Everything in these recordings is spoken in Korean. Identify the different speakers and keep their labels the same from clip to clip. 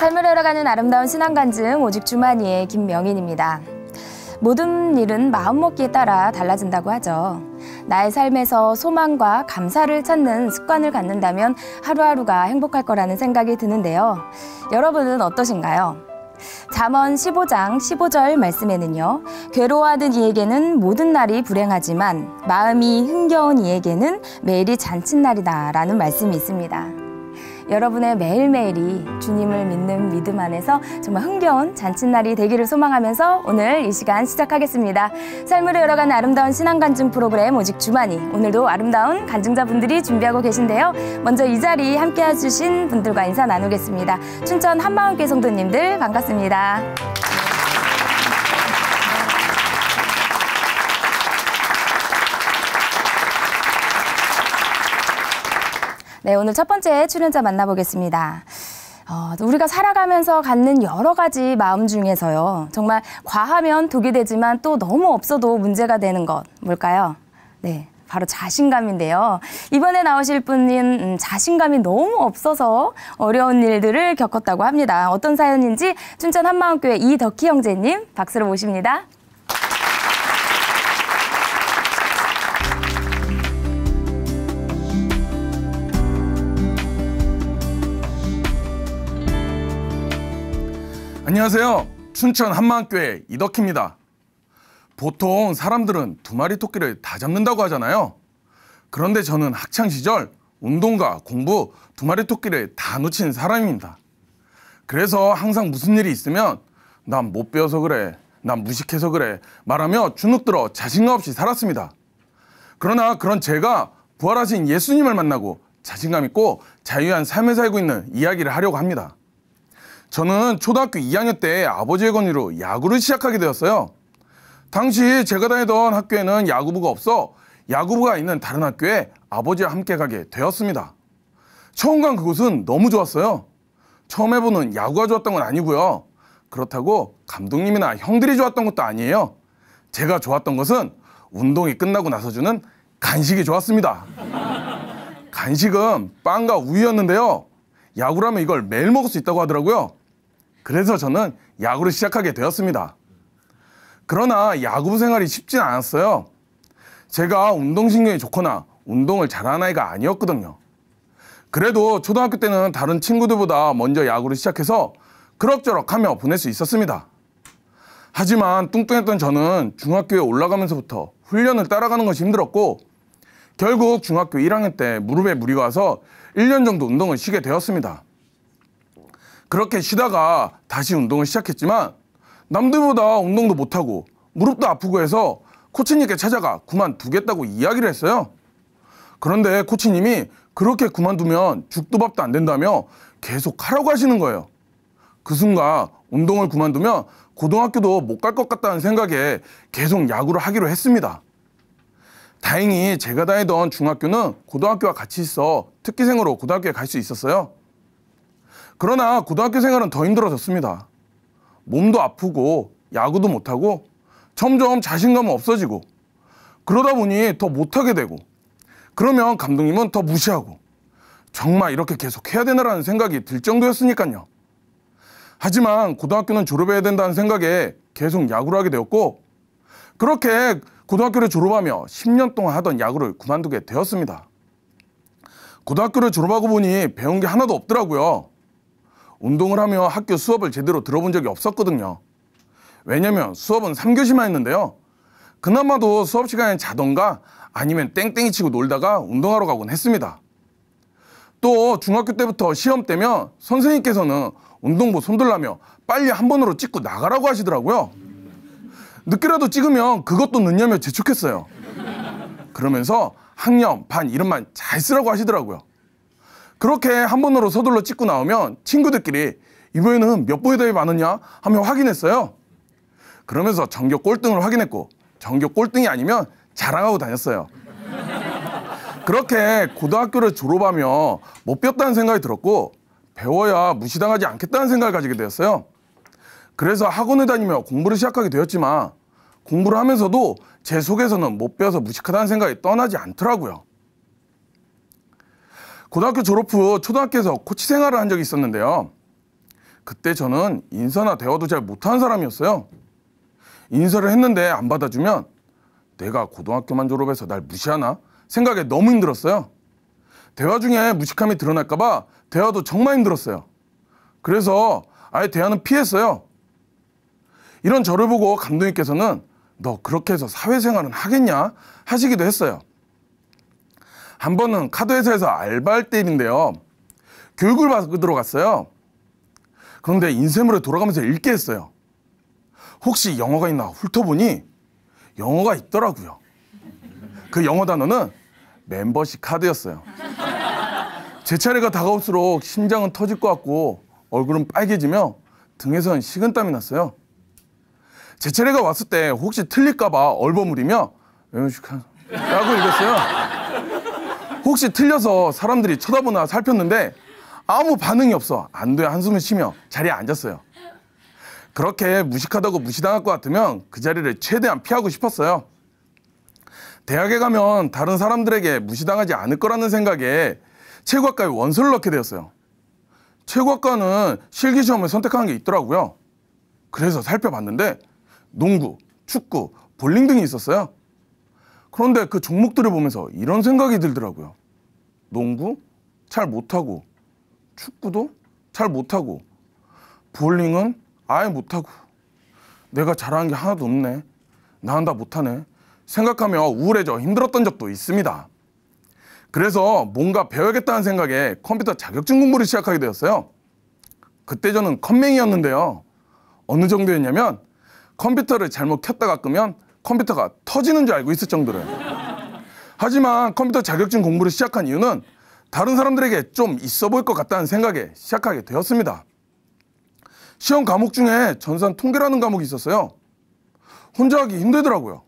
Speaker 1: 삶을 열어가는 아름다운 신앙간증 오직 주만이의 김명인입니다. 모든 일은 마음먹기에 따라 달라진다고 하죠. 나의 삶에서 소망과 감사를 찾는 습관을 갖는다면 하루하루가 행복할 거라는 생각이 드는데요. 여러분은 어떠신가요? 잠언 15장 15절 말씀에는요. 괴로워하는 이에게는 모든 날이 불행하지만 마음이 흥겨운 이에게는 매일이 잔칫날이다 라는 말씀이 있습니다. 여러분의 매일매일이 주님을 믿는 믿음 안에서 정말 흥겨운 잔칫날이 되기를 소망하면서 오늘 이 시간 시작하겠습니다. 삶을 열어가는 아름다운 신앙간증 프로그램 오직 주만이, 오늘도 아름다운 간증자분들이 준비하고 계신데요. 먼저 이 자리 함께 해주신 분들과 인사 나누겠습니다. 춘천 한마음교회 성도님들 반갑습니다. 네, 오늘 첫 번째 출연자 만나보겠습니다. 우리가 살아가면서 갖는 여러 가지 마음 중에서요. 정말 과하면 독이 되지만 또 너무 없어도 문제가 되는 것 뭘까요? 네, 바로 자신감인데요. 이번에 나오실 분은 자신감이 너무 없어서 어려운 일들을 겪었다고 합니다. 어떤 사연인지 춘천 한마음교회 이덕희 형제님 박수로 모십니다.
Speaker 2: 안녕하세요. 춘천 한마음교회 이덕희입니다. 보통 사람들은 두 마리 토끼를 다 잡는다고 하잖아요. 그런데 저는 학창시절 운동과 공부 두 마리 토끼를 다 놓친 사람입니다. 그래서 항상 무슨 일이 있으면 난 못 배워서 그래, 난 무식해서 그래 말하며 주눅들어 자신감 없이 살았습니다. 그러나 그런 제가 부활하신 예수님을 만나고 자신감 있고 자유한 삶을 살고 있는 이야기를 하려고 합니다. 저는 초등학교 2학년 때 아버지의 권유로 야구를 시작하게 되었어요. 당시 제가 다니던 학교에는 야구부가 없어 야구부가 있는 다른 학교에 아버지와 함께 가게 되었습니다. 처음 간 그곳은 너무 좋았어요. 처음 해보는 야구가 좋았던 건 아니고요. 그렇다고 감독님이나 형들이 좋았던 것도 아니에요. 제가 좋았던 것은 운동이 끝나고 나서 주는 간식이 좋았습니다. 간식은 빵과 우유였는데요. 야구라면 이걸 매일 먹을 수 있다고 하더라고요. 그래서 저는 야구를 시작하게 되었습니다. 그러나 야구부 생활이 쉽진 않았어요. 제가 운동신경이 좋거나 운동을 잘하는 아이가 아니었거든요. 그래도 초등학교 때는 다른 친구들보다 먼저 야구를 시작해서 그럭저럭 하며 보낼 수 있었습니다. 하지만 뚱뚱했던 저는 중학교에 올라가면서부터 훈련을 따라가는 것이 힘들었고 결국 중학교 1학년 때 무릎에 무리가 와서 1년 정도 운동을 쉬게 되었습니다. 그렇게 쉬다가 다시 운동을 시작했지만 남들보다 운동도 못하고 무릎도 아프고 해서 코치님께 찾아가 그만두겠다고 이야기를 했어요. 그런데 코치님이 그렇게 그만두면 죽도 밥도 안 된다며 계속 하라고 하시는 거예요. 그 순간 운동을 그만두면 고등학교도 못 갈 것 같다는 생각에 계속 야구를 하기로 했습니다. 다행히 제가 다니던 중학교는 고등학교와 같이 있어 특기생으로 고등학교에 갈 수 있었어요. 그러나 고등학교 생활은 더 힘들어졌습니다. 몸도 아프고 야구도 못하고 점점 자신감은 없어지고 그러다 보니 더 못하게 되고 그러면 감독님은 더 무시하고 정말 이렇게 계속 해야 되나라는 생각이 들 정도였으니까요. 하지만 고등학교는 졸업해야 된다는 생각에 계속 야구를 하게 되었고 그렇게 고등학교를 졸업하며 10년 동안 하던 야구를 그만두게 되었습니다. 고등학교를 졸업하고 보니 배운 게 하나도 없더라고요. 운동을 하며 학교 수업을 제대로 들어본 적이 없었거든요. 왜냐면 수업은 3교시만 했는데요. 그나마도 수업 시간에 자던가 아니면 땡땡이 치고 놀다가 운동하러 가곤 했습니다. 또 중학교 때부터 시험 때면 선생님께서는 운동부 손들라며 빨리 한 번으로 찍고 나가라고 하시더라고요. 늦게라도 찍으면 그것도 늦냐며 재촉했어요. 그러면서 학년, 반 이름만 잘 쓰라고 하시더라고요. 그렇게 한 번으로 서둘러 찍고 나오면 친구들끼리 이번에는 몇 번의 답이 많았냐 하며 확인했어요. 그러면서 전교 꼴등을 확인했고 전교 꼴등이 아니면 자랑하고 다녔어요. 그렇게 고등학교를 졸업하며 못 배웠다는 생각이 들었고 배워야 무시당하지 않겠다는 생각을 가지게 되었어요. 그래서 학원을 다니며 공부를 시작하게 되었지만 공부를 하면서도 제 속에서는 못 배워서 무식하다는 생각이 떠나지 않더라고요. 고등학교 졸업 후 초등학교에서 코치 생활을 한 적이 있었는데요. 그때 저는 인사나 대화도 잘 못하는 사람이었어요. 인사를 했는데 안 받아주면 내가 고등학교만 졸업해서 날 무시하나 생각에 너무 힘들었어요. 대화 중에 무식함이 드러날까 봐 대화도 정말 힘들었어요. 그래서 아예 대화는 피했어요. 이런 저를 보고 감독님께서는 너 그렇게 해서 사회생활은 하겠냐 하시기도 했어요. 한 번은 카드회사에서 알바할 때 일인데요. 교육을 받으러 갔어요. 그런데 인쇄물에 돌아가면서 읽게 했어요. 혹시 영어가 있나 훑어보니 영어가 있더라고요. 그 영어 단어는 멤버십 카드였어요. 제 차례가 다가올수록 심장은 터질 것 같고 얼굴은 빨개지며 등에선 식은땀이 났어요. 제 차례가 왔을 때 혹시 틀릴까 봐 얼버무리며 라고 읽었어요. 혹시 틀려서 사람들이 쳐다보나 살폈는데 아무 반응이 없어. 안 돼 한숨을 쉬며 자리에 앉았어요. 그렇게 무식하다고 무시당할 것 같으면 그 자리를 최대한 피하고 싶었어요. 대학에 가면 다른 사람들에게 무시당하지 않을 거라는 생각에 체육학과에 원서를 넣게 되었어요. 체육학과는 실기시험을 선택하는 게 있더라고요. 그래서 살펴봤는데 농구, 축구, 볼링 등이 있었어요. 그런데 그 종목들을 보면서 이런 생각이 들더라고요. 농구? 잘 못하고, 축구도 잘 못하고, 볼링은 아예 못하고, 내가 잘하는 게 하나도 없네. 난 다 못하네. 생각하며 우울해져 힘들었던 적도 있습니다. 그래서 뭔가 배워야겠다는 생각에 컴퓨터 자격증 공부를 시작하게 되었어요. 그때 저는 컴맹이었는데요. 어느 정도였냐면 컴퓨터를 잘못 켰다가 끄면 컴퓨터가 터지는 줄 알고 있을 정도로요. 하지만 컴퓨터 자격증 공부를 시작한 이유는 다른 사람들에게 좀 있어 보일 것 같다는 생각에 시작하게 되었습니다. 시험 과목 중에 전산 통계라는 과목이 있었어요. 혼자 하기 힘들더라고요.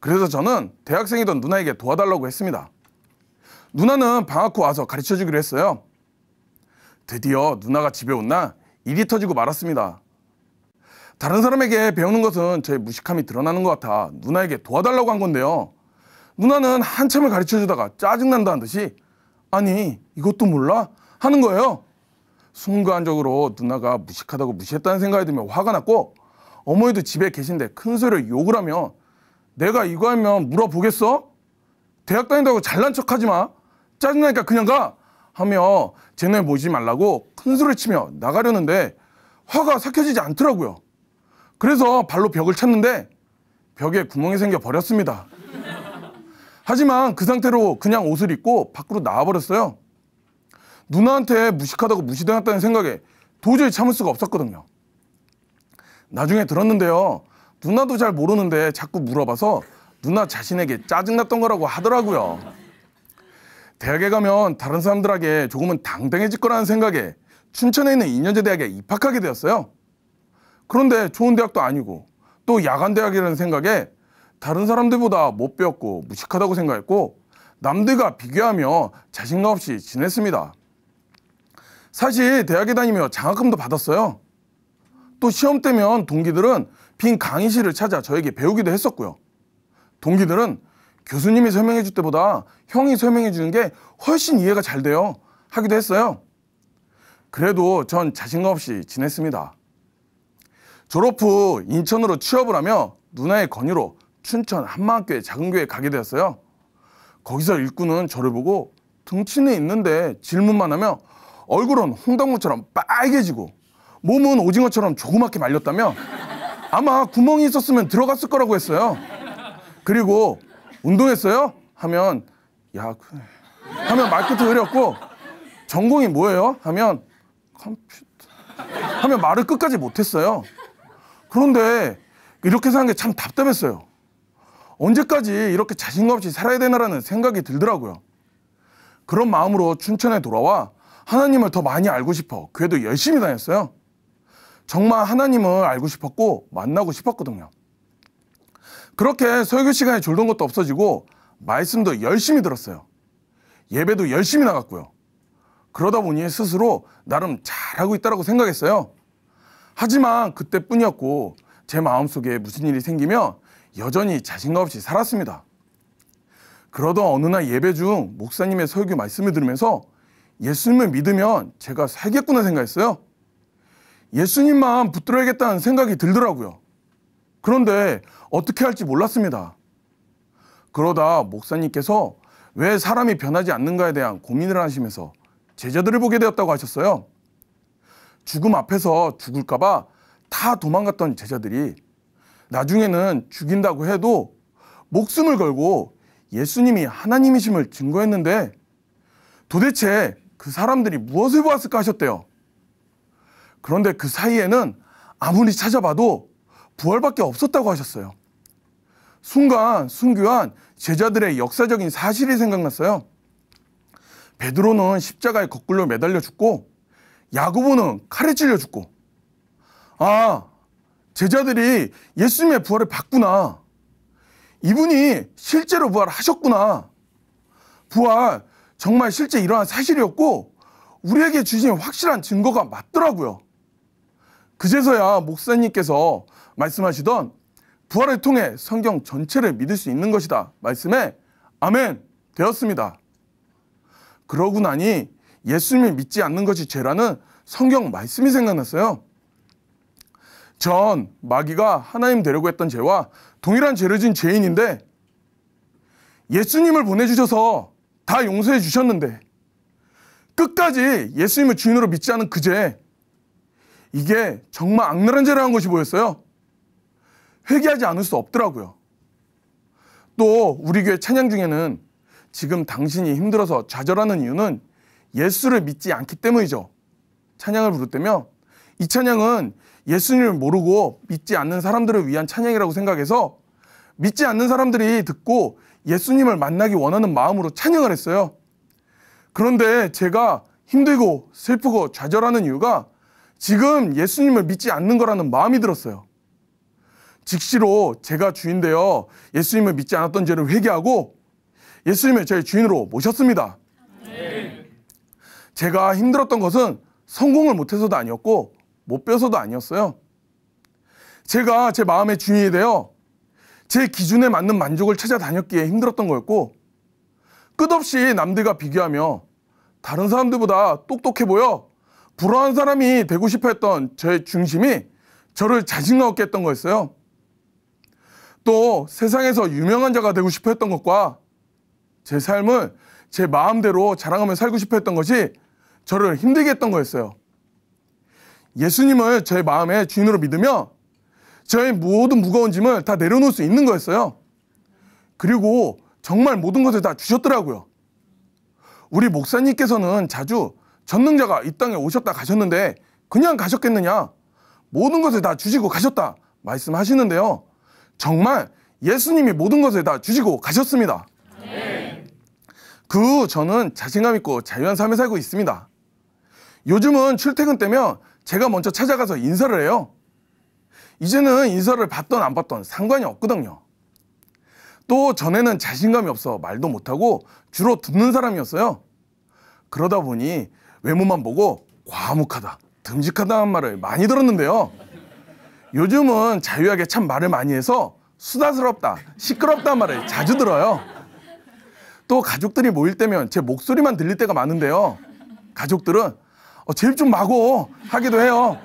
Speaker 2: 그래서 저는 대학생이던 누나에게 도와달라고 했습니다. 누나는 방학 후 와서 가르쳐주기로 했어요. 드디어 누나가 집에 온 날 일이 터지고 말았습니다. 다른 사람에게 배우는 것은 제 무식함이 드러나는 것 같아 누나에게 도와달라고 한 건데요. 누나는 한참을 가르쳐주다가 짜증난다는 듯이 아니 이것도 몰라? 하는 거예요. 순간적으로 누나가 무식하다고 무시했다는 생각이 들며 화가 났고 어머니도 집에 계신데 큰 소리로 욕을 하며 내가 이거 하면 물어보겠어? 대학 다닌다고 잘난 척하지 마. 짜증나니까 그냥 가. 하며 제 눈에 보지 말라고 큰 소리를 치며 나가려는데 화가 삭혀지지 않더라고요. 그래서 발로 벽을 찼는데 벽에 구멍이 생겨 버렸습니다. 하지만 그 상태로 그냥 옷을 입고 밖으로 나와버렸어요. 누나한테 무식하다고 무시당했다는 생각에 도저히 참을 수가 없었거든요. 나중에 들었는데요. 누나도 잘 모르는데 자꾸 물어봐서 누나 자신에게 짜증났던 거라고 하더라고요. 대학에 가면 다른 사람들에게 조금은 당당해질 거라는 생각에 춘천에 있는 인연제 대학에 입학하게 되었어요. 그런데 좋은 대학도 아니고 또 야간 대학이라는 생각에 다른 사람들보다 못 배웠고 무식하다고 생각했고 남들과 비교하며 자신감 없이 지냈습니다. 사실 대학에 다니며 장학금도 받았어요. 또 시험 때면 동기들은 빈 강의실을 찾아 저에게 배우기도 했었고요. 동기들은 교수님이 설명해 줄 때보다 형이 설명해 주는 게 훨씬 이해가 잘 돼요 하기도 했어요. 그래도 전 자신감 없이 지냈습니다. 졸업 후 인천으로 취업을 하며 누나의 권유로 춘천 한마학교의 작은 교회에 가게 되었어요. 거기서 일꾼은 저를 보고 등치는 있는데 질문만 하며 얼굴은 홍당무처럼 빨개지고 몸은 오징어처럼 조그맣게 말렸다며 아마 구멍이 있었으면 들어갔을 거라고 했어요. 그리고 운동했어요? 하면 야 그래. 하면 말끝을 흐렸고 전공이 뭐예요? 하면 컴퓨터 하면 말을 끝까지 못했어요. 그런데 이렇게 사는 게 참 답답했어요. 언제까지 이렇게 자신감 없이 살아야 되나라는 생각이 들더라고요. 그런 마음으로 춘천에 돌아와 하나님을 더 많이 알고 싶어 교회도 열심히 다녔어요. 정말 하나님을 알고 싶었고 만나고 싶었거든요. 그렇게 설교 시간에 졸던 것도 없어지고 말씀도 열심히 들었어요. 예배도 열심히 나갔고요. 그러다 보니 스스로 나름 잘하고 있다고 생각했어요. 하지만 그때뿐이었고 제 마음속에 무슨 일이 생기며 여전히 자신감 없이 살았습니다. 그러던 어느 날 예배 중 목사님의 설교 말씀을 들으면서 예수님을 믿으면 제가 살겠구나 생각했어요. 예수님만 붙들어야겠다는 생각이 들더라고요. 그런데 어떻게 할지 몰랐습니다. 그러다 목사님께서 왜 사람이 변하지 않는가에 대한 고민을 하시면서 제자들을 보게 되었다고 하셨어요. 죽음 앞에서 죽을까봐 다 도망갔던 제자들이 나중에는 죽인다고 해도 목숨을 걸고 예수님이 하나님이심을 증거했는데 도대체 그 사람들이 무엇을 보았을까 하셨대요. 그런데 그 사이에는 아무리 찾아봐도 부활밖에 없었다고 하셨어요. 순간 순교한 제자들의 역사적인 사실이 생각났어요. 베드로는 십자가에 거꾸로 매달려 죽고 야고보는 칼에 찔려 죽고, 아, 제자들이 예수님의 부활을 봤구나. 이분이 실제로 부활하셨구나. 부활 정말 실제 일어난 사실이었고 우리에게 주신 확실한 증거가 맞더라고요. 그제서야 목사님께서 말씀하시던 부활을 통해 성경 전체를 믿을 수 있는 것이다 말씀에 아멘 되었습니다. 그러고 나니 예수님을 믿지 않는 것이 죄라는 성경 말씀이 생각났어요. 전 마귀가 하나님 되려고 했던 죄와 동일한 죄를 진 죄인인데 예수님을 보내주셔서 다 용서해 주셨는데 끝까지 예수님을 주인으로 믿지 않은 그 죄, 이게 정말 악랄한 죄를 한 것이 보였어요. 회개하지 않을 수 없더라고요. 또 우리 교회 찬양 중에는 지금 당신이 힘들어서 좌절하는 이유는 예수를 믿지 않기 때문이죠. 찬양을 부를 때면 이 찬양은 예수님을 모르고 믿지 않는 사람들을 위한 찬양이라고 생각해서 믿지 않는 사람들이 듣고 예수님을 만나기 원하는 마음으로 찬양을 했어요. 그런데 제가 힘들고 슬프고 좌절하는 이유가 지금 예수님을 믿지 않는 거라는 마음이 들었어요. 즉시로 제가 주인 되어 예수님을 믿지 않았던 죄를 회개하고 예수님을 저의 주인으로 모셨습니다. 제가 힘들었던 것은 성공을 못해서도 아니었고 못 배워서도 아니었어요. 제가 제 마음의 주인이 되어 제 기준에 맞는 만족을 찾아다녔기에 힘들었던 거였고 끝없이 남들과 비교하며 다른 사람들보다 똑똑해 보여 불안한 사람이 되고 싶어 했던 저의 중심이 저를 자신감 없게 했던 거였어요. 또 세상에서 유명한 자가 되고 싶어 했던 것과 제 삶을 제 마음대로 자랑하며 살고 싶어 했던 것이 저를 힘들게 했던 거였어요. 예수님을 제 마음의 주인으로 믿으며 저의 모든 무거운 짐을 다 내려놓을 수 있는 거였어요. 그리고 정말 모든 것을 다 주셨더라고요. 우리 목사님께서는 자주 전능자가 이 땅에 오셨다 가셨는데 그냥 가셨겠느냐? 모든 것을 다 주시고 가셨다 말씀하시는데요. 정말 예수님이 모든 것을 다 주시고 가셨습니다. 그 후 저는 자신감 있고 자유한 삶을 살고 있습니다. 요즘은 출퇴근 때면 제가 먼저 찾아가서 인사를 해요. 이제는 인사를 받던 안 받던 상관이 없거든요. 또 전에는 자신감이 없어 말도 못하고 주로 듣는 사람이었어요. 그러다 보니 외모만 보고 과묵하다, 듬직하다는 말을 많이 들었는데요. 요즘은 자유하게 참 말을 많이 해서 수다스럽다, 시끄럽다는 말을 자주 들어요. 또 가족들이 모일 때면 제 목소리만 들릴 때가 많은데요. 가족들은 제일 좀 마고 하기도 해요.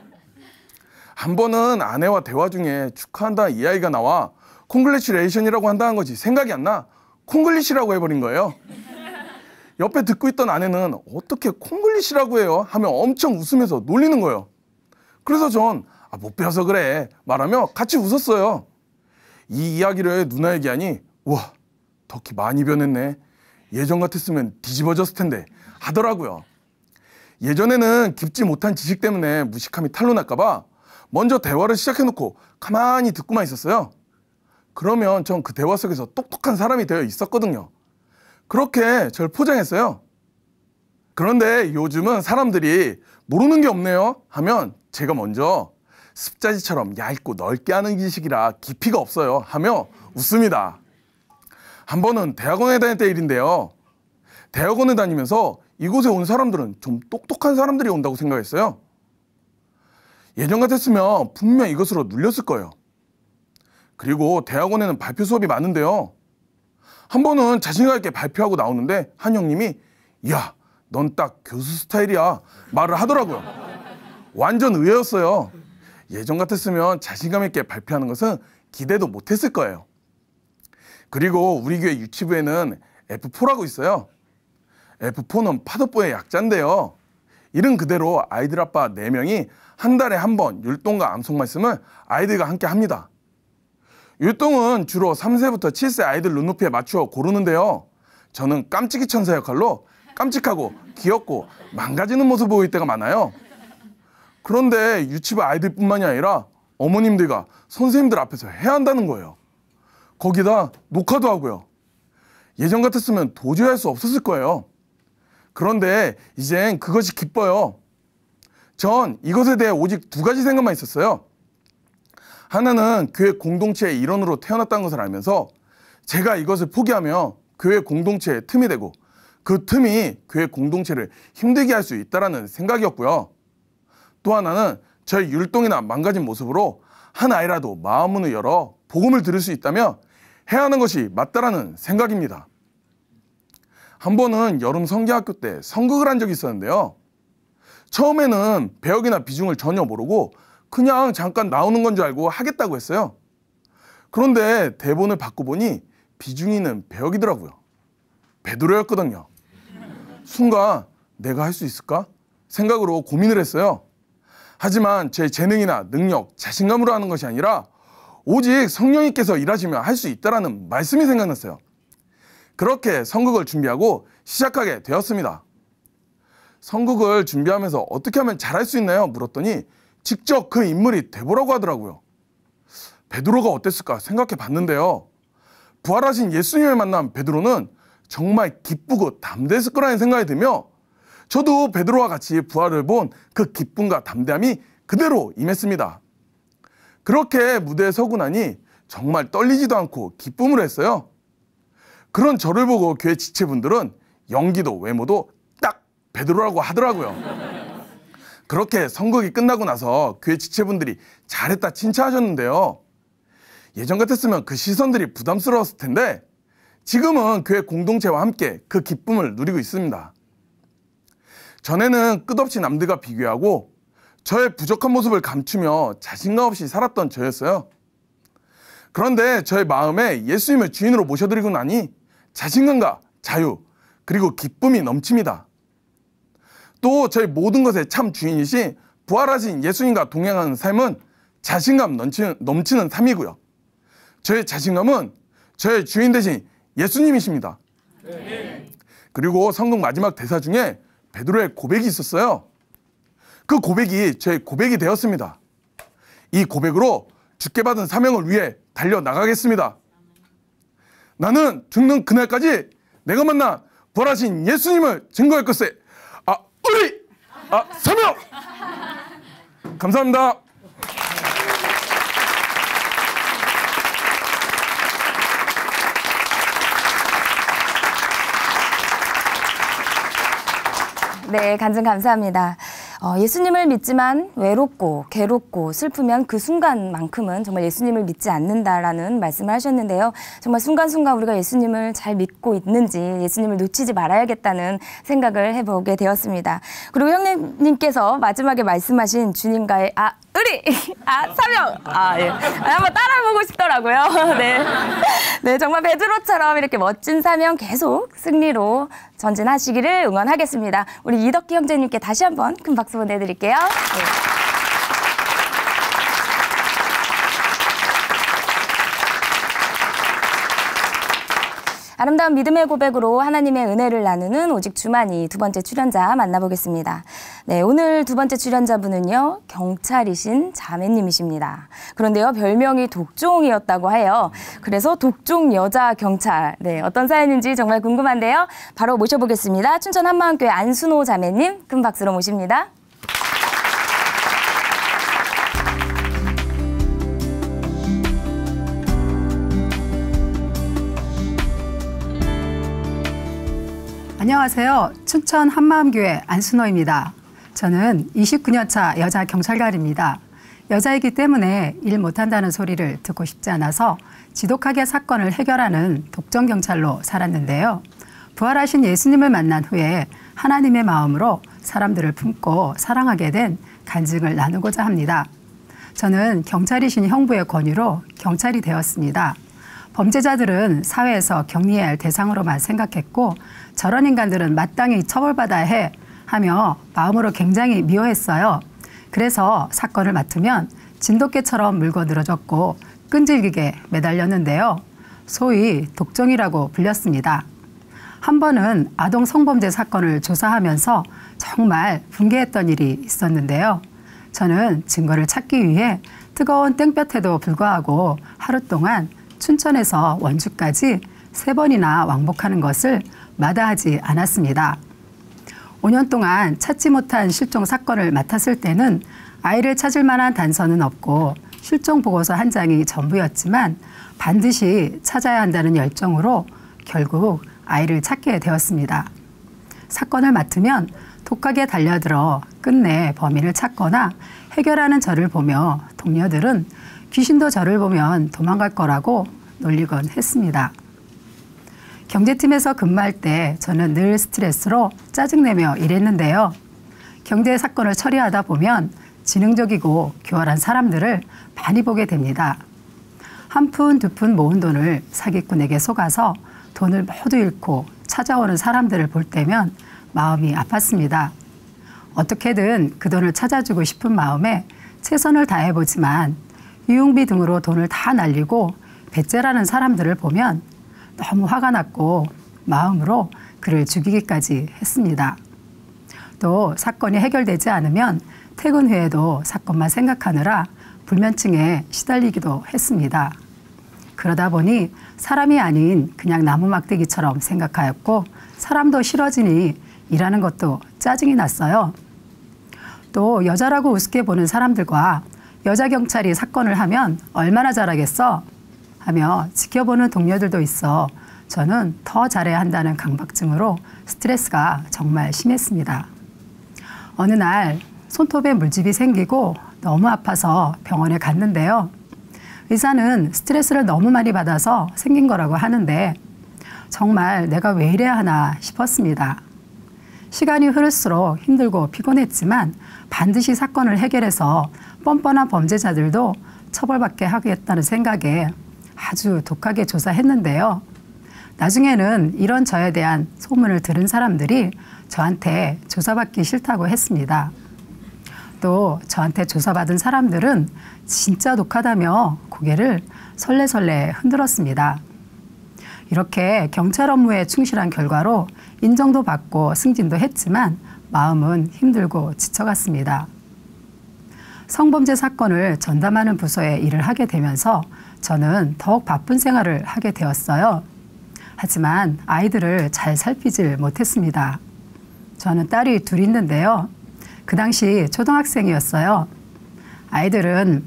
Speaker 2: 한 번은 아내와 대화 중에 축하한다 이 아이가 나와 콩글래츄레이션이라고 한다는 것이 생각이 안 나 콩글리시라고 해버린 거예요. 옆에 듣고 있던 아내는 어떻게 콩글리시라고 해요? 하며 엄청 웃으면서 놀리는 거예요. 그래서 전 못 배워서 그래 말하며 같이 웃었어요. 이 이야기를 누나에게 하니 와 덕희 많이 변했네. 예전 같았으면 뒤집어졌을 텐데 하더라고요. 예전에는 깊지 못한 지식 때문에 무식함이 탄로 날까봐 먼저 대화를 시작해놓고 가만히 듣고만 있었어요. 그러면 전 그 대화 속에서 똑똑한 사람이 되어 있었거든요. 그렇게 저를 포장했어요. 그런데 요즘은 사람들이 모르는 게 없네요 하면 제가 먼저 습자지처럼 얇고 넓게 하는 지식이라 깊이가 없어요 하며 웃습니다. 한 번은 대학원에 다닐 때 일인데요. 대학원에 다니면서 이곳에 온 사람들은 좀 똑똑한 사람들이 온다고 생각했어요. 예전 같았으면 분명 이것으로 눌렸을 거예요. 그리고 대학원에는 발표 수업이 많은데요. 한 번은 자신감 있게 발표하고 나오는데 한 형님이 야, 넌 딱 교수 스타일이야 말을 하더라고요. 완전 의외였어요. 예전 같았으면 자신감 있게 발표하는 것은 기대도 못했을 거예요. 그리고 우리 교회 유치부에는 F4라고 있어요. F4는 파도뽀의 약자인데요. 이름 그대로 아이들 아빠 4명이 한 달에 한 번 율동과 암송 말씀을 아이들과 함께 합니다. 율동은 주로 3세부터 7세 아이들 눈높이에 맞추어 고르는데요. 저는 깜찍이 천사 역할로 깜찍하고 귀엽고 망가지는 모습을 보일 때가 많아요. 그런데 유치부 아이들뿐만이 아니라 어머님들과 선생님들 앞에서 해야 한다는 거예요. 거기다 녹화도 하고요. 예전 같았으면 도저히 할 수 없었을 거예요. 그런데 이젠 그것이 기뻐요. 전 이것에 대해 오직 2가지 생각만 있었어요. 하나는 교회 공동체의 일원으로 태어났다는 것을 알면서 제가 이것을 포기하며 교회 공동체의 틈이 되고 그 틈이 교회 공동체를 힘들게 할 수 있다는 생각이었고요. 또 하나는 저의 율동이나 망가진 모습으로 한 아이라도 마음 문을 열어 복음을 들을 수 있다며 해야 하는 것이 맞다라는 생각입니다. 한 번은 여름 성경학교 때 성극을 한 적이 있었는데요. 처음에는 배역이나 비중을 전혀 모르고 그냥 잠깐 나오는 건 줄 알고 하겠다고 했어요. 그런데 대본을 바꿔보니 비중이 있는 배역이더라고요. 베드로였거든요. 순간 내가 할 수 있을까? 생각으로 고민을 했어요. 하지만 제 재능이나 능력, 자신감으로 하는 것이 아니라 오직 성령님께서 일하시면 할 수 있다라는 말씀이 생각났어요. 그렇게 성극을 준비하고 시작하게 되었습니다. 성극을 준비하면서 어떻게 하면 잘할 수 있나요? 물었더니 직접 그 인물이 돼보라고 하더라고요. 베드로가 어땠을까 생각해 봤는데요. 부활하신 예수님을 만난 베드로는 정말 기쁘고 담대했을 거라는 생각이 들며 저도 베드로와 같이 부활을 본 그 기쁨과 담대함이 그대로 임했습니다. 그렇게 무대에 서고 나니 정말 떨리지도 않고 기쁨을 했어요. 그런 저를 보고 교회 지체분들은 연기도 외모도 딱 베드로라고 하더라고요. 그렇게 성극이 끝나고 나서 교회 지체분들이 잘했다 칭찬하셨는데요. 예전 같았으면 그 시선들이 부담스러웠을 텐데 지금은 교회 공동체와 함께 그 기쁨을 누리고 있습니다. 전에는 끝없이 남들과 비교하고 저의 부족한 모습을 감추며 자신감 없이 살았던 저였어요. 그런데 저의 마음에 예수님을 주인으로 모셔드리고 나니 자신감과 자유 그리고 기쁨이 넘칩니다. 또 저희 모든 것의 참 주인이신 부활하신 예수님과 동행하는 삶은 자신감 넘치는 삶이고요. 저의 자신감은 저의 주인 되신 예수님이십니다. 그리고 성경 마지막 대사 중에 베드로의 고백이 있었어요. 그 고백이 저의 고백이 되었습니다. 이 고백으로 주께 받은 사명을 위해 달려나가겠습니다. 나는 죽는 그날까지 내가 만난 부활하신 예수님을 증거할 것에 사명! 감사합니다.
Speaker 1: 네, 간증 감사합니다. 예수님을 믿지만 외롭고 괴롭고 슬프면 그 순간만큼은 정말 예수님을 믿지 않는다라는 말씀을 하셨는데요. 정말 순간순간 우리가 예수님을 잘 믿고 있는지 예수님을 놓치지 말아야겠다는 생각을 해보게 되었습니다. 그리고 형님께서 마지막에 말씀하신 주님과의 사명! 예. 한번 따라보고 싶더라고요. 네. 네, 정말 베드로처럼 이렇게 멋진 사명 계속 승리로 전진하시기를 응원하겠습니다. 우리 이덕기 형제님께 다시 한번 큰 박수 보내드릴게요. 네. 아름다운 믿음의 고백으로 하나님의 은혜를 나누는 오직 주만이 2번째 출연자 만나보겠습니다. 네, 오늘 2번째 출연자분은요, 경찰이신 자매님이십니다. 그런데요, 별명이 독종이었다고 해요. 그래서 독종 여자 경찰. 네, 어떤 사연인지 정말 궁금한데요. 바로 모셔보겠습니다. 춘천 한마음교회 안순호 자매님, 큰 박수로 모십니다.
Speaker 3: 안녕하세요. 춘천 한마음교회 안순호입니다. 저는 29년차 여자 경찰관입니다. 여자이기 때문에 일 못한다는 소리를 듣고 싶지 않아서 지독하게 사건을 해결하는 독점경찰로 살았는데요. 부활하신 예수님을 만난 후에 하나님의 마음으로 사람들을 품고 사랑하게 된 간증을 나누고자 합니다. 저는 경찰이신 형부의 권유로 경찰이 되었습니다. 범죄자들은 사회에서 격리해야 할 대상으로만 생각했고 저런 인간들은 마땅히 처벌받아야 해 하며 마음으로 굉장히 미워했어요. 그래서 사건을 맡으면 진돗개처럼 물고 늘어졌고 끈질기게 매달렸는데요. 소위 독종이라고 불렸습니다. 한 번은 아동 성범죄 사건을 조사하면서 정말 분개했던 일이 있었는데요. 저는 증거를 찾기 위해 뜨거운 땡볕에도 불구하고 하루 동안 춘천에서 원주까지 3번이나 왕복하는 것을 마다하지 않았습니다. 5년 동안 찾지 못한 실종 사건을 맡았을 때는 아이를 찾을 만한 단서는 없고 실종 보고서 한 장이 전부였지만 반드시 찾아야 한다는 열정으로 결국 아이를 찾게 되었습니다. 사건을 맡으면 독하게 달려들어 끝내 범인을 찾거나 해결하는 저를 보며 동료들은 귀신도 저를 보면 도망갈 거라고 놀리곤 했습니다. 경제팀에서 근무할 때 저는 늘 스트레스로 짜증내며 일했는데요. 경제 사건을 처리하다 보면 지능적이고 교활한 사람들을 많이 보게 됩니다. 한 푼, 두 푼 모은 돈을 사기꾼에게 속아서 돈을 모두 잃고 찾아오는 사람들을 볼 때면 마음이 아팠습니다. 어떻게든 그 돈을 찾아주고 싶은 마음에 최선을 다해보지만 유흥비 등으로 돈을 다 날리고 배째라는 사람들을 보면 너무 화가 났고 마음으로 그를 죽이기까지 했습니다. 또 사건이 해결되지 않으면 퇴근 후에도 사건만 생각하느라 불면증에 시달리기도 했습니다. 그러다 보니 사람이 아닌 그냥 나무 막대기처럼 생각하였고 사람도 싫어지니 일하는 것도 짜증이 났어요. 또 여자라고 우습게 보는 사람들과 여자 경찰이 사건을 하면 얼마나 잘하겠어? 하며 지켜보는 동료들도 있어 저는 더 잘해야 한다는 강박증으로 스트레스가 정말 심했습니다. 어느 날 손톱에 물집이 생기고 너무 아파서 병원에 갔는데요. 의사는 스트레스를 너무 많이 받아서 생긴 거라고 하는데 정말 내가 왜 이래야 하나 싶었습니다. 시간이 흐를수록 힘들고 피곤했지만 반드시 사건을 해결해서 뻔뻔한 범죄자들도 처벌받게 하겠다는 생각에 아주 독하게 조사했는데요. 나중에는 이런 저에 대한 소문을 들은 사람들이 저한테 조사받기 싫다고 했습니다. 또 저한테 조사받은 사람들은 진짜 독하다며 고개를 설레설레 흔들었습니다. 이렇게 경찰 업무에 충실한 결과로 인정도 받고 승진도 했지만 마음은 힘들고 지쳐갔습니다. 성범죄 사건을 전담하는 부서에 일을 하게 되면서 저는 더욱 바쁜 생활을 하게 되었어요. 하지만 아이들을 잘 살피질 못했습니다. 저는 딸이 둘 있는데요. 그 당시 초등학생이었어요. 아이들은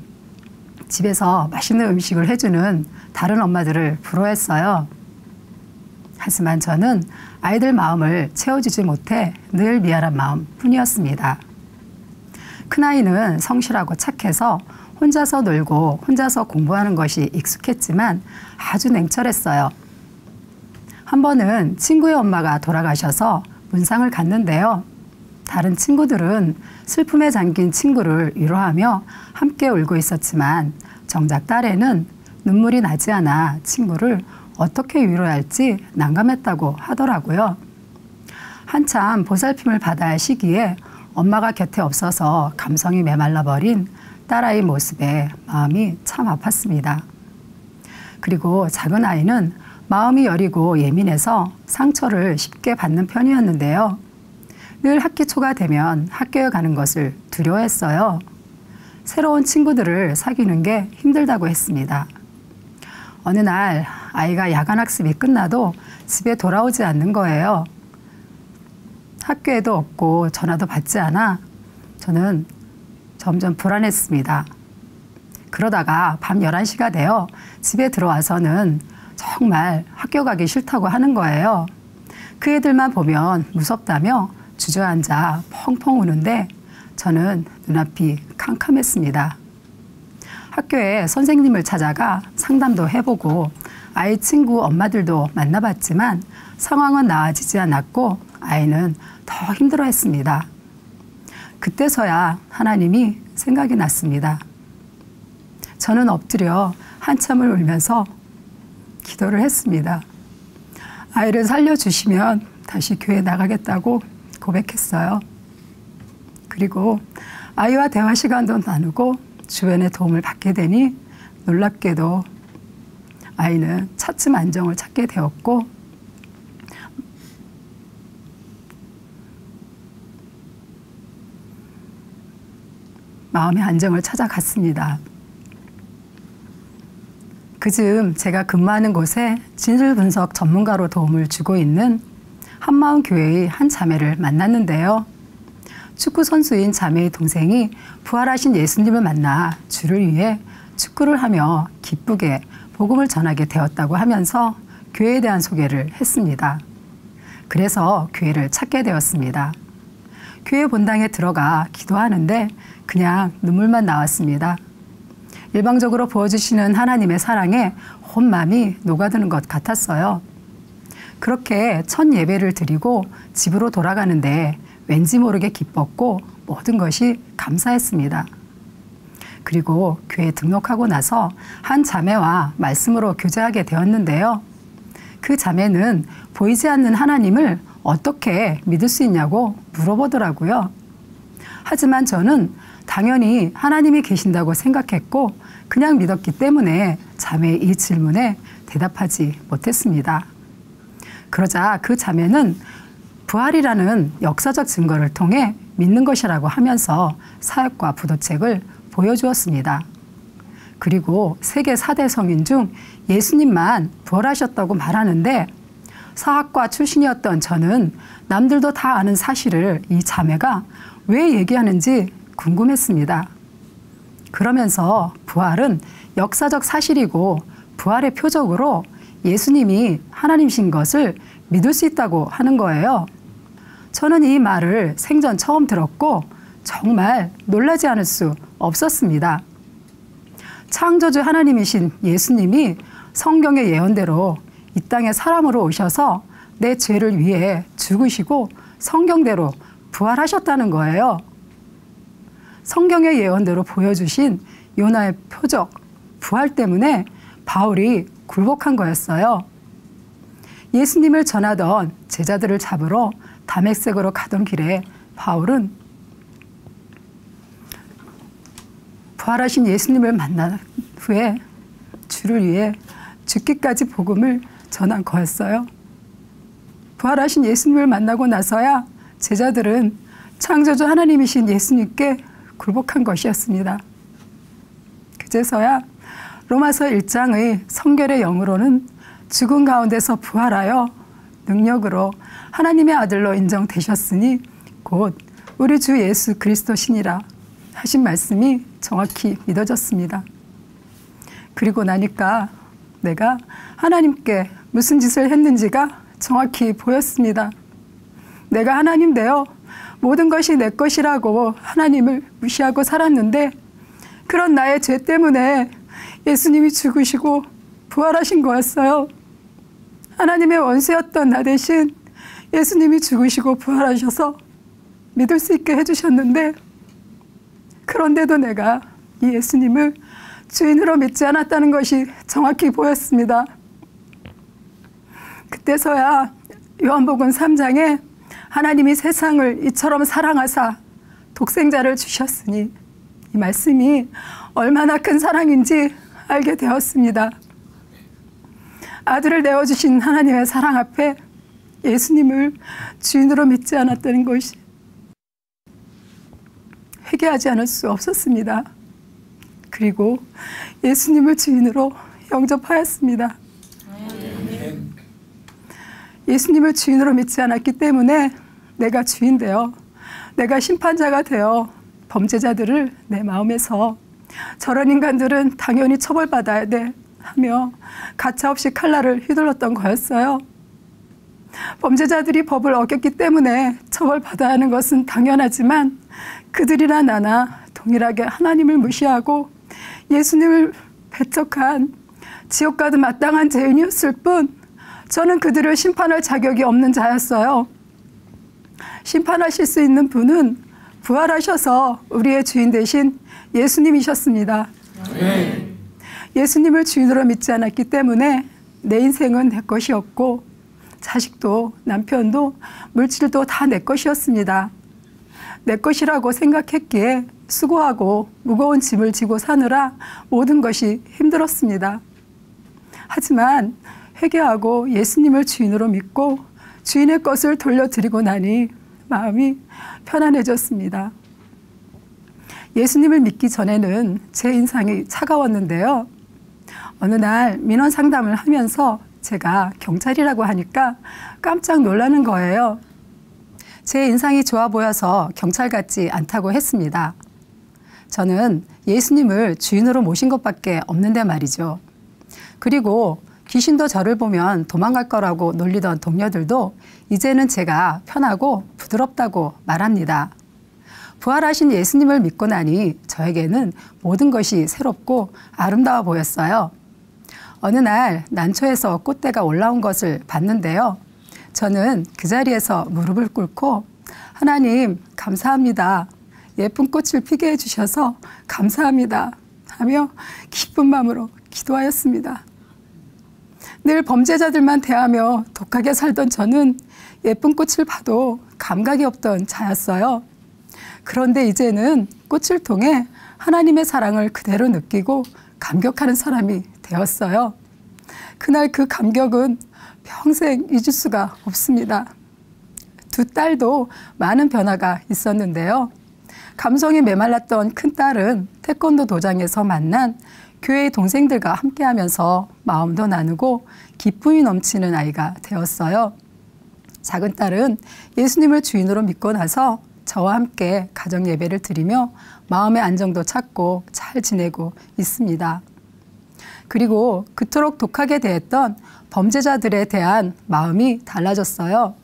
Speaker 3: 집에서 맛있는 음식을 해주는 다른 엄마들을 부러워했어요. 하지만 저는 아이들 마음을 채워주지 못해 늘 미안한 마음 뿐이었습니다. 큰아이는 성실하고 착해서 혼자서 놀고 혼자서 공부하는 것이 익숙했지만 아주 냉철했어요. 한 번은 친구의 엄마가 돌아가셔서 문상을 갔는데요. 다른 친구들은 슬픔에 잠긴 친구를 위로하며 함께 울고 있었지만 정작 딸애는 눈물이 나지 않아 친구를 어떻게 위로해야 할지 난감했다고 하더라고요. 한참 보살핌을 받아야 할 시기에 엄마가 곁에 없어서 감성이 메말라버린 딸아이 모습에 마음이 참 아팠습니다. 그리고 작은 아이는 마음이 여리고 예민해서 상처를 쉽게 받는 편이었는데요. 늘 학기 초가 되면 학교에 가는 것을 두려워했어요. 새로운 친구들을 사귀는 게 힘들다고 했습니다. 어느 날 아이가 야간 학습이 끝나도 집에 돌아오지 않는 거예요. 학교에도 없고 전화도 받지 않아 저는 점점 불안했습니다. 그러다가 밤 11시가 되어 집에 들어와서는 정말 학교 가기 싫다고 하는 거예요. 그 애들만 보면 무섭다며 주저앉아 펑펑 우는데 저는 눈앞이 캄캄했습니다. 학교에 선생님을 찾아가 상담도 해보고 아이 친구 엄마들도 만나봤지만 상황은 나아지지 않았고 아이는 더 힘들어했습니다. 그때서야 하나님이 생각이 났습니다. 저는 엎드려 한참을 울면서 기도를 했습니다. 아이를 살려주시면 다시 교회 나가겠다고 고백했어요. 그리고 아이와 대화 시간도 나누고 주변의 도움을 받게 되니 놀랍게도 아이는 차츰 안정을 찾게 되었고 마음의 안정을 찾아갔습니다. 그즈음 제가 근무하는 곳에 진술분석 전문가로 도움을 주고 있는 한마음교회의 한 자매를 만났는데요. 축구 선수인 자매의 동생이 부활하신 예수님을 만나 주를 위해 축구를 하며 기쁘게 복음을 전하게 되었다고 하면서 교회에 대한 소개를 했습니다. 그래서 교회를 찾게 되었습니다. 교회 본당에 들어가 기도하는데 그냥 눈물만 나왔습니다. 일방적으로 부어주시는 하나님의 사랑에 온 마음이 녹아드는 것 같았어요. 그렇게 첫 예배를 드리고 집으로 돌아가는데 왠지 모르게 기뻤고 모든 것이 감사했습니다. 그리고 교회에 등록하고 나서 한 자매와 말씀으로 교제하게 되었는데요. 그 자매는 보이지 않는 하나님을 어떻게 믿을 수 있냐고 물어보더라고요. 하지만 저는 당연히 하나님이 계신다고 생각했고 그냥 믿었기 때문에 자매의 이 질문에 대답하지 못했습니다. 그러자 그 자매는 부활이라는 역사적 증거를 통해 믿는 것이라고 하면서 사역과 부도책을 보여주었습니다. 그리고 세계 4대 성인 중 예수님만 부활하셨다고 말하는데 사학과 출신이었던 저는 남들도 다 아는 사실을 이 자매가 왜 얘기하는지 궁금했습니다. 그러면서 부활은 역사적 사실이고 부활의 표적으로 예수님이 하나님이신 것을 믿을 수 있다고 하는 거예요. 저는 이 말을 생전 처음 들었고 정말 놀라지 않을 수 없었습니다. 창조주 하나님이신 예수님이 성경의 예언대로 이 땅에 사람으로 오셔서 내 죄를 위해 죽으시고 성경대로 부활하셨다는 거예요. 성경의 예언대로 보여주신 요나의 표적, 부활 때문에 바울이 굴복한 거였어요. 예수님을 전하던 제자들을 잡으러 다메섹으로 가던 길에 바울은 부활하신 예수님을 만난 후에 주를 위해 죽기까지 복음을 전한 거였어요. 부활하신 예수님을 만나고 나서야 제자들은 창조주 하나님이신 예수님께 굴복한 것이었습니다. 그제서야 로마서 1장의 성결의 영으로는 죽은 가운데서 부활하여 능력으로 하나님의 아들로 인정되셨으니 곧 우리 주 예수 그리스도시니라 하신 말씀이 정확히 믿어졌습니다. 그리고 나니까 내가 하나님께 무슨 짓을 했는지가 정확히 보였습니다. 내가 하나님 되어 모든 것이 내 것이라고 하나님을 무시하고 살았는데 그런 나의 죄 때문에 예수님이 죽으시고 부활하신 거였어요. 하나님의 원수였던 나 대신 예수님이 죽으시고 부활하셔서 믿을 수 있게 해주셨는데 그런데도 내가 이 예수님을 주인으로 믿지 않았다는 것이 정확히 보였습니다. 그때서야 요한복음 3장에 하나님이 세상을 이처럼 사랑하사 독생자를 주셨으니 이 말씀이 얼마나 큰 사랑인지 알게 되었습니다. 아들을 내어주신 하나님의 사랑 앞에 예수님을 주인으로 믿지 않았다는 것이 회개하지 않을 수 없었습니다. 그리고 예수님을 주인으로 영접하였습니다. 예수님을 주인으로 믿지 않았기 때문에 내가 주인 되어 내가 심판자가 되어 범죄자들을 내 마음에서 저런 인간들은 당연히 처벌받아야 돼 하며 가차없이 칼날을 휘둘렀던 거였어요. 범죄자들이 법을 어겼기 때문에 처벌받아야 하는 것은 당연하지만 그들이나 나나 동일하게 하나님을 무시하고 예수님을 배척한 지옥 가도 마땅한 죄인이었을 뿐 저는 그들을 심판할 자격이 없는 자였어요. 심판하실 수 있는 분은 부활하셔서 우리의 주인 되신 예수님이셨습니다. 예수님을 주인으로 믿지 않았기 때문에 내 인생은 내 것이었고 자식도 남편도 물질도 다 내 것이었습니다. 내 것이라고 생각했기에 수고하고 무거운 짐을 지고 사느라 모든 것이 힘들었습니다. 하지만 회개하고 예수님을 주인으로 믿고 주인의 것을 돌려드리고 나니 마음이 편안해졌습니다. 예수님을 믿기 전에는 제 인상이 차가웠는데요. 어느 날 민원 상담을 하면서 제가 경찰이라고 하니까 깜짝 놀라는 거예요. 제 인상이 좋아 보여서 경찰 같지 않다고 했습니다. 저는 예수님을 주인으로 모신 것밖에 없는데 말이죠. 그리고 귀신도 저를 보면 도망갈 거라고 놀리던 동료들도 이제는 제가 편하고 부드럽다고 말합니다. 부활하신 예수님을 믿고 나니 저에게는 모든 것이 새롭고 아름다워 보였어요. 어느 날 난초에서 꽃대가 올라온 것을 봤는데요. 저는 그 자리에서 무릎을 꿇고 하나님 감사합니다. 예쁜 꽃을 피게 해주셔서 감사합니다 하며 기쁜 마음으로 기도하였습니다. 늘 범죄자들만 대하며 독하게 살던 저는 예쁜 꽃을 봐도 감각이 없던 자였어요. 그런데 이제는 꽃을 통해 하나님의 사랑을 그대로 느끼고 감격하는 사람이 되었어요. 그날 그 감격은 평생 잊을 수가 없습니다. 두 딸도 많은 변화가 있었는데요. 감성이 메말랐던 큰딸은 태권도 도장에서 만난 교회의 동생들과 함께하면서 마음도 나누고 기쁨이 넘치는 아이가 되었어요. 작은 딸은 예수님을 주인으로 믿고 나서 저와 함께 가정 예배를 드리며 마음의 안정도 찾고 잘 지내고 있습니다. 그리고 그토록 독하게 대했던 범죄자들에 대한 마음이 달라졌어요.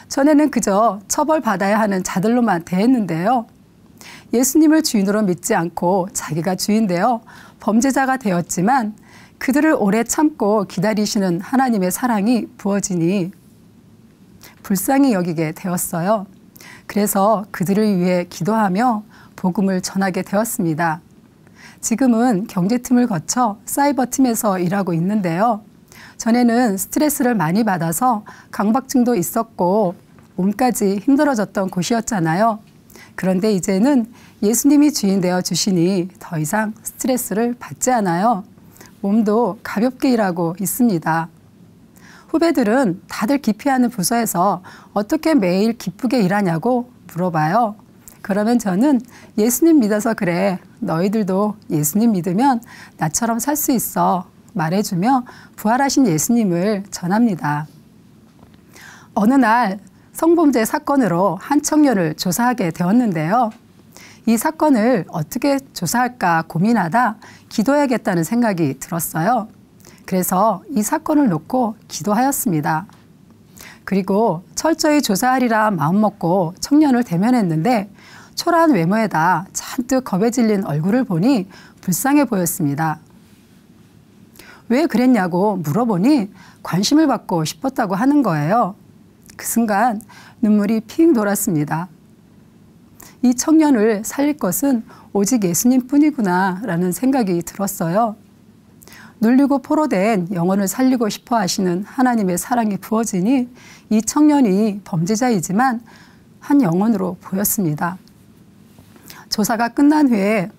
Speaker 3: 전에는 그저 처벌받아야 하는 자들로만 대했는데요. 예수님을 주인으로 믿지 않고 자기가 주인 되어 범죄자가 되었지만 그들을 오래 참고 기다리시는 하나님의 사랑이 부어지니 불쌍히 여기게 되었어요. 그래서 그들을 위해 기도하며 복음을 전하게 되었습니다. 지금은 경제팀을 거쳐 사이버팀에서 일하고 있는데요. 전에는 스트레스를 많이 받아서 강박증도 있었고 몸까지 힘들어졌던 곳이었잖아요. 그런데 이제는 예수님이 주인 되어 주시니 더 이상 스트레스를 받지 않아요. 몸도 가볍게 일하고 있습니다. 후배들은 다들 기피하는 부서에서 어떻게 매일 기쁘게 일하냐고 물어봐요. 그러면 저는 예수님 믿어서 그래. 너희들도 예수님 믿으면 나처럼 살 수 있어. 말해주며 부활하신 예수님을 전합니다. 어느 날 성범죄 사건으로 한 청년을 조사하게 되었는데요. 이 사건을 어떻게 조사할까 고민하다 기도해야겠다는 생각이 들었어요. 그래서 이 사건을 놓고 기도하였습니다. 그리고 철저히 조사하리라 마음먹고 청년을 대면했는데 초라한 외모에다 잔뜩 겁에 질린 얼굴을 보니 불쌍해 보였습니다. 왜 그랬냐고 물어보니 관심을 받고 싶었다고 하는 거예요. 그 순간 눈물이 핑 돌았습니다. 이 청년을 살릴 것은 오직 예수님 뿐이구나 라는 생각이 들었어요. 눌리고 포로된 영혼을 살리고 싶어 하시는 하나님의 사랑이 부어지니 이 청년이 범죄자이지만 한 영혼으로 보였습니다. 조사가 끝난 후에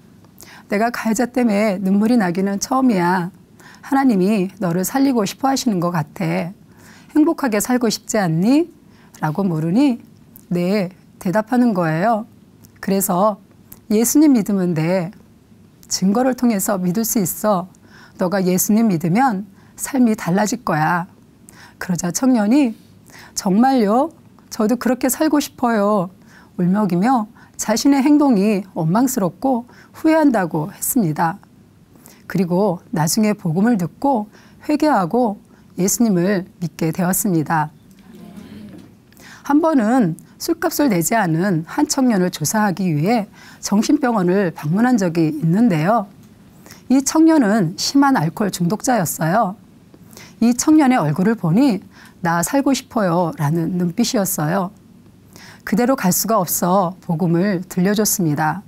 Speaker 3: 내가 가해자 때문에 눈물이 나기는 처음이야. 하나님이 너를 살리고 싶어 하시는 것 같아. 행복하게 살고 싶지 않니? 라고 물으니 네, 대답하는 거예요. 그래서 예수님 믿으면 돼. 증거를 통해서 믿을 수 있어. 너가 예수님 믿으면 삶이 달라질 거야. 그러자 청년이 정말요? 저도 그렇게 살고 싶어요. 울먹이며 자신의 행동이 원망스럽고 후회한다고 했습니다. 그리고 나중에 복음을 듣고 회개하고 예수님을 믿게 되었습니다. 한 번은 술값을 내지 않은 한 청년을 조사하기 위해 정신병원을 방문한 적이 있는데요. 이 청년은 심한 알코올 중독자였어요. 이 청년의 얼굴을 보니 나 살고 싶어요 라는 눈빛이었어요. 그대로 갈 수가 없어 복음을 들려줬습니다.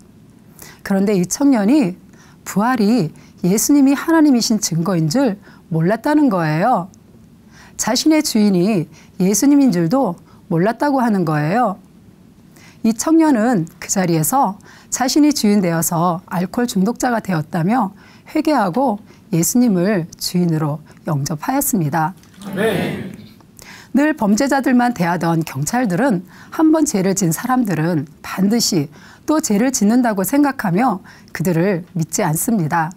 Speaker 3: 그런데 이 청년이 부활이 예수님이 하나님이신 증거인 줄 몰랐다는 거예요. 자신의 주인이 예수님인 줄도 몰랐다고 하는 거예요. 이 청년은 그 자리에서 자신이 주인 되어서 알코올 중독자가 되었다며 회개하고 예수님을 주인으로 영접하였습니다. 네. 늘 범죄자들만 대하던 경찰들은 한 번 죄를 진 사람들은 반드시 또 죄를 짓는다고 생각하며 그들을 믿지 않습니다.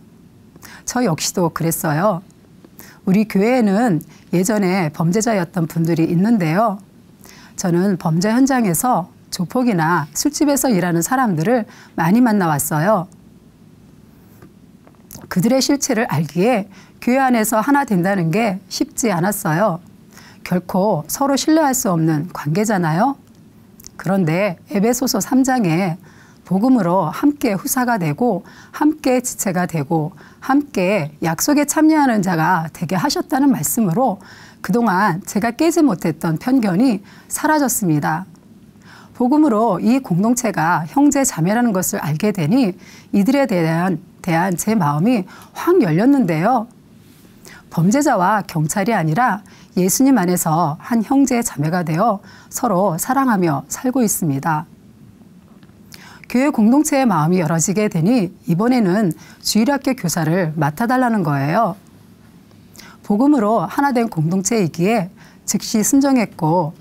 Speaker 3: 저 역시도 그랬어요. 우리 교회에는 예전에 범죄자였던 분들이 있는데요. 저는 범죄 현장에서 조폭이나 술집에서 일하는 사람들을 많이 만나왔어요. 그들의 실체를 알기에 교회 안에서 하나 된다는 게 쉽지 않았어요. 결코 서로 신뢰할 수 없는 관계잖아요. 그런데 에베소서 3장에 복음으로 함께 후사가 되고 함께 지체가 되고 함께 약속에 참여하는 자가 되게 하셨다는 말씀으로 그동안 제가 깨지 못했던 편견이 사라졌습니다. 복음으로 이 공동체가 형제 자매라는 것을 알게 되니 이들에 대한 제 마음이 확 열렸는데요. 범죄자와 경찰이 아니라 예수님 안에서 한 형제 자매가 되어 서로 사랑하며 살고 있습니다. 교회 공동체의 마음이 열어지게 되니 이번에는 주일학교 교사를 맡아달라는 거예요. 복음으로 하나 된 공동체이기에 즉시 순종했고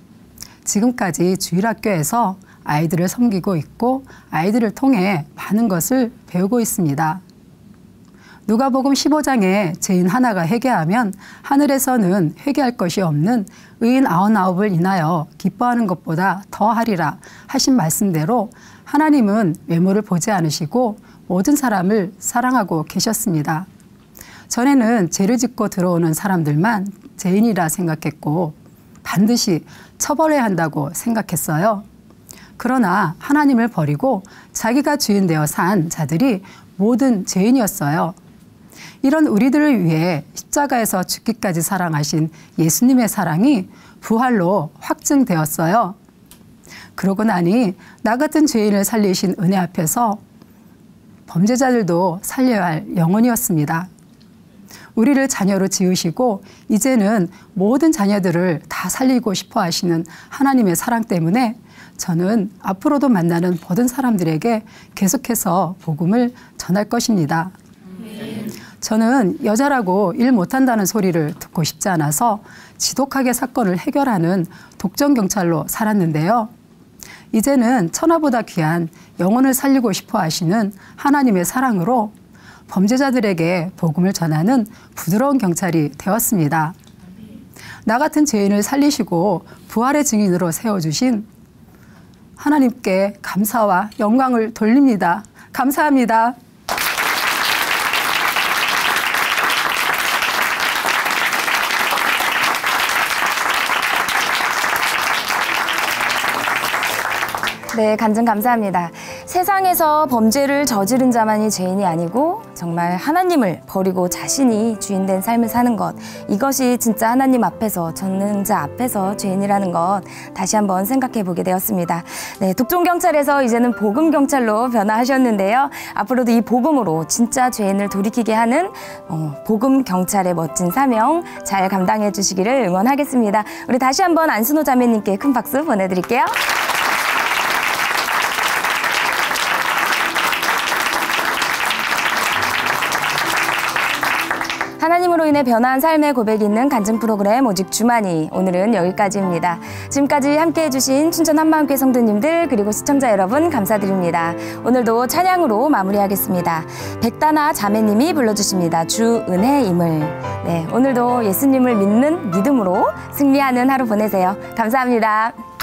Speaker 3: 지금까지 주일학교에서 아이들을 섬기고 있고 아이들을 통해 많은 것을 배우고 있습니다. 누가복음 15장에 죄인 하나가 회개하면 하늘에서는 회개할 것이 없는 의인 99을 인하여 기뻐하는 것보다 더하리라 하신 말씀대로 하나님은 외모를 보지 않으시고 모든 사람을 사랑하고 계셨습니다. 전에는 죄를 짓고 들어오는 사람들만 죄인이라 생각했고 반드시 처벌해야 한다고 생각했어요. 그러나 하나님을 버리고 자기가 주인 되어 산 자들이 모든 죄인이었어요. 이런 우리들을 위해 십자가에서 죽기까지 사랑하신 예수님의 사랑이 부활로 확증되었어요. 그러고 나니 나 같은 죄인을 살리신 은혜 앞에서 범죄자들도 살려야 할 영혼이었습니다. 우리를 자녀로 지으시고 이제는 모든 자녀들을 다 살리고 싶어 하시는 하나님의 사랑 때문에 저는 앞으로도 만나는 모든 사람들에게 계속해서 복음을 전할 것입니다. 저는 여자라고 일 못한다는 소리를 듣고 싶지 않아서 지독하게 사건을 해결하는 독점경찰로 살았는데요. 이제는 천하보다 귀한 영혼을 살리고 싶어 하시는 하나님의 사랑으로 범죄자들에게 복음을 전하는 부드러운 경찰이 되었습니다. 나 같은 죄인을 살리시고 부활의 증인으로 세워주신 하나님께 감사와 영광을 돌립니다. 감사합니다.
Speaker 1: 네, 간증 감사합니다. 세상에서 범죄를 저지른 자만이 죄인이 아니고 정말 하나님을 버리고 자신이 주인된 삶을 사는 것, 이것이 진짜 하나님 앞에서, 전능자 앞에서 죄인이라는 것 다시 한번 생각해 보게 되었습니다. 네, 독종경찰에서 이제는 복음경찰로 변화하셨는데요. 앞으로도 이 복음으로 진짜 죄인을 돌이키게 하는 복음경찰의 멋진 사명 잘 감당해 주시기를 응원하겠습니다. 우리 다시 한번 안순호 자매님께 큰 박수 보내드릴게요. 하나님으로 인해 변화한 삶의 고백이 있는 간증 프로그램 오직 주만이, 오늘은 여기까지입니다. 지금까지 함께해 주신 춘천 한마음교회 성도님들 그리고 시청자 여러분 감사드립니다. 오늘도 찬양으로 마무리하겠습니다. 백다나 자매님이 불러주십니다. 주 은혜임을. 네, 오늘도 예수님을 믿는 믿음으로 승리하는 하루 보내세요. 감사합니다.